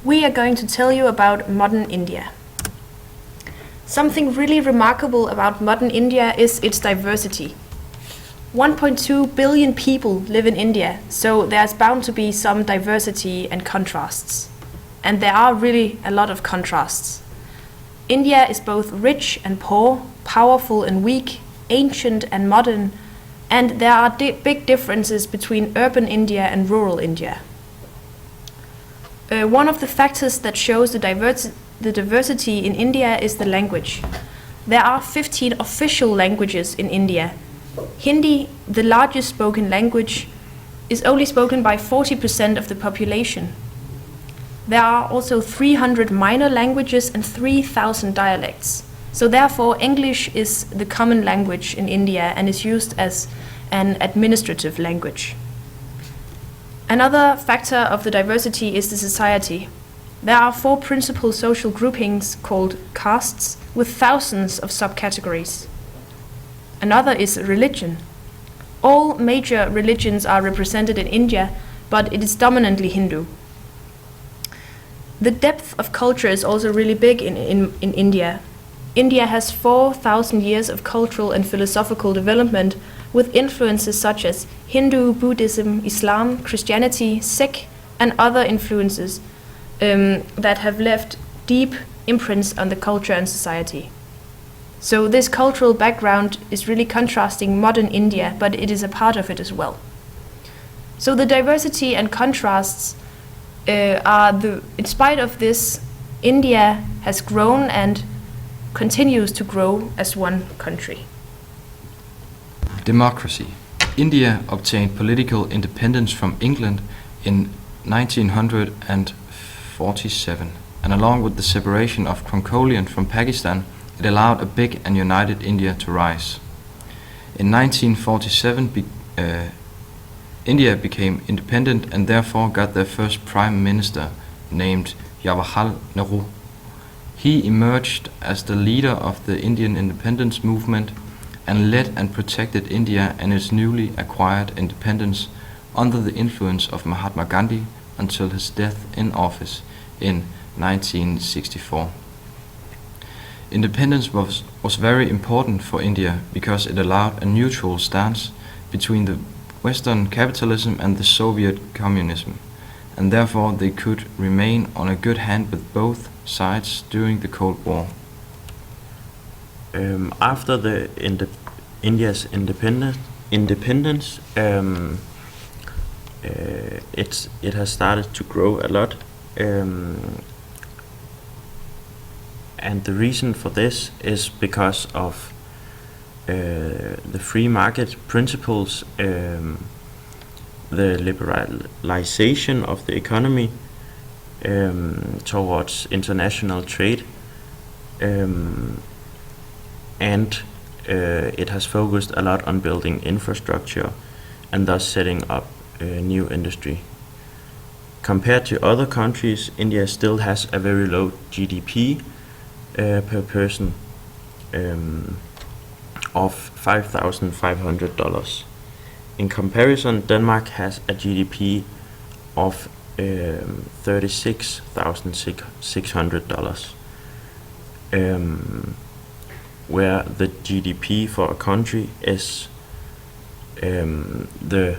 we are going to tell you about modern India. Something really remarkable about modern India is its diversity. 1.2 billion people live in India, so there's bound to be some diversity and contrasts. And there are really a lot of contrasts. India is both rich and poor, powerful and weak, ancient and modern, and there are big differences between urban India and rural India. One of the factors that shows the diversity in India is the language. There are 15 official languages in India. Hindi, the largest spoken language, is only spoken by 40% of the population. There are also 300 minor languages and 3,000 dialects. So therefore, English is the common language in India and is used as an administrative language. Another factor of the diversity is the society. There are 4 principal social groupings called castes with thousands of subcategories. Another is religion. All major religions are represented in India, but it is dominantly Hindu. The depth of culture is also really big in India. India has 4,000 years of cultural and philosophical development with influences such as Hindu, Buddhism, Islam, Christianity, Sikh, and other influences that have left deep imprints on the culture and society. So this cultural background is really contrasting modern India, but it is a part of it as well. So the diversity and contrasts in spite of this, India has grown and continues to grow as one country. Democracy. India obtained political independence from England in 1947, and along with the separation of Mongolian from Pakistan, it allowed a big and united India to rise. In 1947, India became independent and therefore got their first prime minister, named Jawaharlal Nehru. He emerged as the leader of the Indian independence movement and led and protected India and its newly acquired independence under the influence of Mahatma Gandhi until his death in office in 1964. Independence was very important for India because it allowed a neutral stance between the Western capitalism and the Soviet communism, and therefore they could remain on a good hand with both sides during the Cold War. After the India's independence, it has started to grow a lot, and the reason for this is because of the free market principles, the liberalization of the economy towards international trade, and it has focused a lot on building infrastructure and thus setting up new industry. Compared to other countries, India still has a very low GDP per person of $5,500. In comparison, Denmark has a GDP of $36,600, where the GDP for a country is the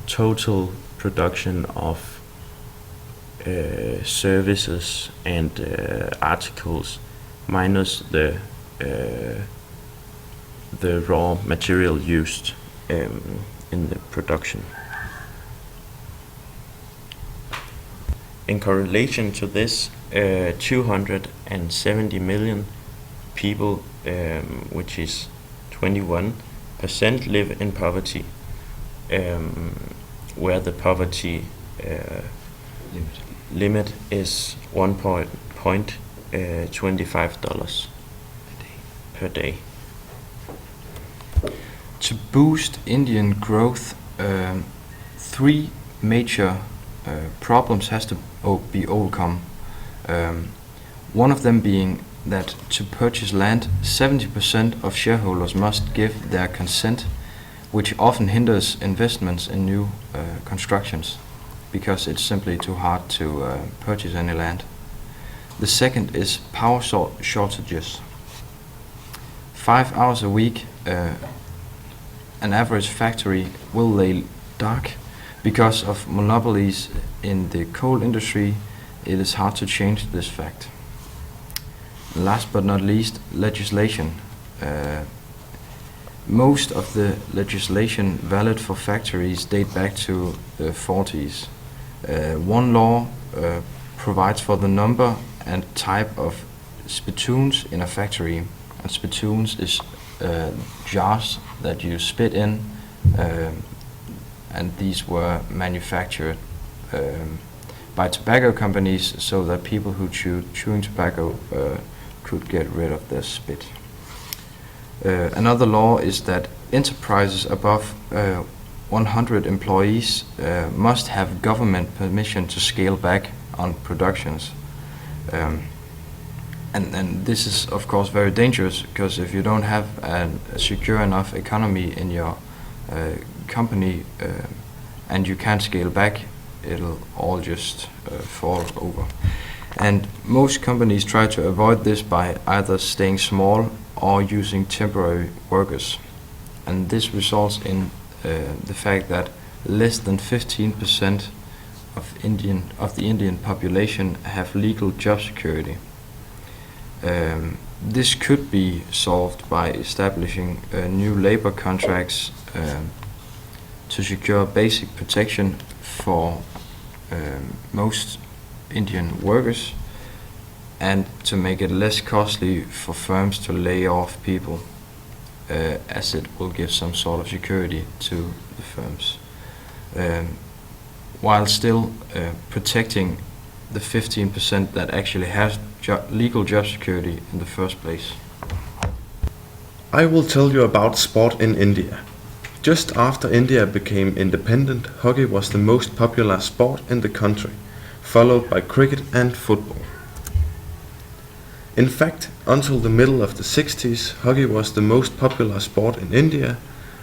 total production of services and articles minus the raw material used in the production. In correlation to this, 270 million people, which is 21%, live in poverty, where the poverty limit is $1.25 per day. To boost Indian growth, 3 major problems has to be overcome. One of them being that to purchase land, 70% of shareholders must give their consent, which often hinders investments in new constructions. because it's simply too hard to purchase any land. The second is power shortages. 5 hours a week, an average factory will lay dark. Because of monopolies in the coal industry, it is hard to change this fact. Last but not least, legislation. Most of the legislation valid for factories date back to the 40s. One law provides for the number and type of spittoons in a factory. And spittoons is jars that you spit in, and these were manufactured by tobacco companies so that people who chewing tobacco could get rid of their spit. Another law is that enterprises above 100 employees must have government permission to scale back on productions. And this is of course very dangerous, because if you don't have a secure enough economy in your company and you can't scale back, it'll all just fall over. And most companies try to avoid this by either staying small or using temporary workers. And this results in the fact that less than 15% of the Indian population have legal job security. This could be solved by establishing new labor contracts to secure basic protection for most Indian workers, and to make it less costly for firms to lay off people, as it will give some sort of security to the firms, while still protecting the 15% that actually has legal job security in the first place. I will tell you about sport in India. Just after India became independent, hockey was the most popular sport in the country, followed by cricket and football. In fact, until the middle of the 60s, hockey was the most popular sport in India,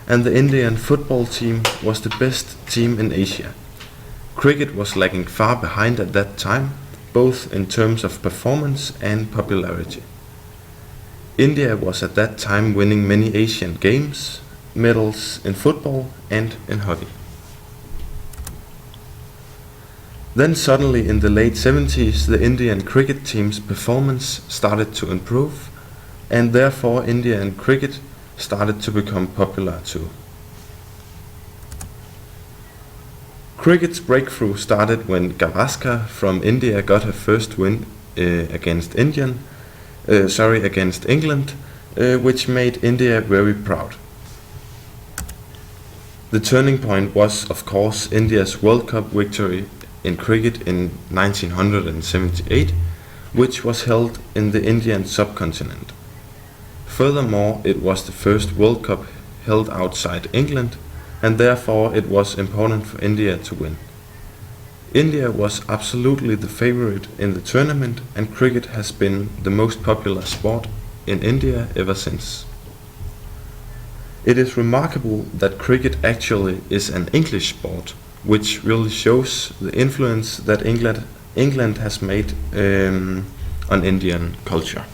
and the Indian football team was the best team in Asia. Cricket was lagging far behind at that time, both in terms of performance and popularity. India was at that time winning many Asian Games, medals in football and in hockey. Then suddenly in the late 70s, the Indian cricket team's performance started to improve, and therefore Indian cricket started to become popular too. Cricket's breakthrough started when Gavaskar from India got her first win against England, which made India very proud. The turning point was, of course, India's World Cup victory in cricket in 1978, which was held in the Indian subcontinent. Furthermore, it was the first World Cup held outside England, and therefore it was important for India to win. India was absolutely the favorite in the tournament, and cricket has been the most popular sport in India ever since. It is remarkable that cricket actually is an English sport, which really shows the influence that England has made on Indian culture.